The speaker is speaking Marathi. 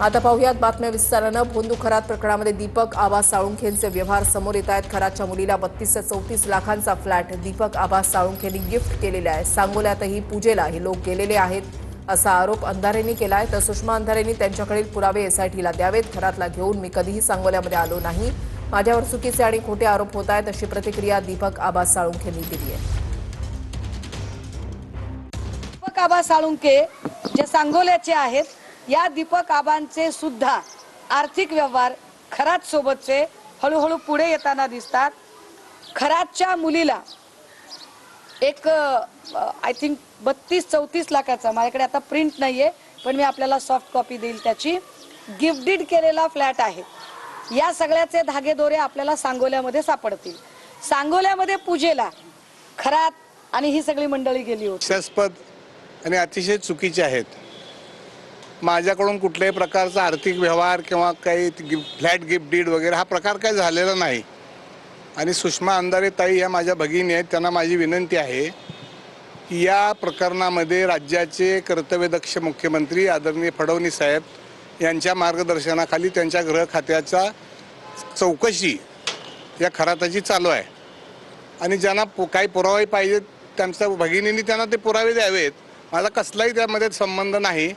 आता पाहुयात बातम्या विस्तारानं। भोंदू खरात प्रकरणामध्ये दीपक आबा साळुंखेंचे व्यवहार समोर येत आहेत। खरातच्या मुलीला 32 ते 34 लाखांचा फ्लॅट दीपक आबा साळुंखेंनी गिफ्ट केलेला आहे। सांगोल्यातही पूजेला हे लोक गेलेले आहेत असा आरोप अंधारेंनी केलाय। तर सुषमा अंधारेंनी त्यांच्याकडील पुरावे एसआयटीला द्यावेत। खरातला घेऊन मी कधीही सांगोल्यामध्ये आलो नाही, माझ्यावर चुकीचे आणि खोटे आरोप होत आहेत अशी प्रतिक्रिया दीपक आबा साळुंखेंनी दिली आहे। दीपक आबा साळुंखे जे सांगोल्याचे आहेत, या दीपक आबांचे सुद्धा आर्थिक व्यवहार खरात सोबतचे हळूहळू पुढे येताना दिसतात। खरातच्या मुलीला एक आय थिंक 32-34 लाखाचा, माझ्याकडे आता प्रिंट नाहीये पण मी आपल्याला सॉफ्ट कॉपी देईल त्याची, गिफ्ट डीड केलेला फ्लॅट आहे। या सगळ्याचे धागेदोरे आपल्याला सांगोल्यामध्ये सापडतील। सांगोल्यामध्ये पूजेला खरात आणि ही सगळी मंडळी गेली होती। हास्यास्पद आणि अतिशय चुकीचे आहेत। माझ्याकडून कुठल्याही प्रकारचा आर्थिक व्यवहार किंवा काही फ्लॅट गिफ्ट डीड वगैरे हा प्रकार काही झालेला नाही। आणि सुषमा अंधारे ताई ह्या माझ्या भगिनी आहेत, त्यांना माझी विनंती आहे की या प्रकरणामध्ये राज्याचे कर्तव्यदक्ष मुख्यमंत्री आदरणीय फडणवीस साहेब यांच्या मार्गदर्शनाखाली त्यांच्या गृह खात्याचा चौकशी या खराताची चालू आहे। आणि ज्यांना काही पुरावे पाहिजेत त्यांच्या भगिनींनी त्यांना ते पुरावे द्यावेत। माझा कसलाही त्यामध्ये संबंध नाही।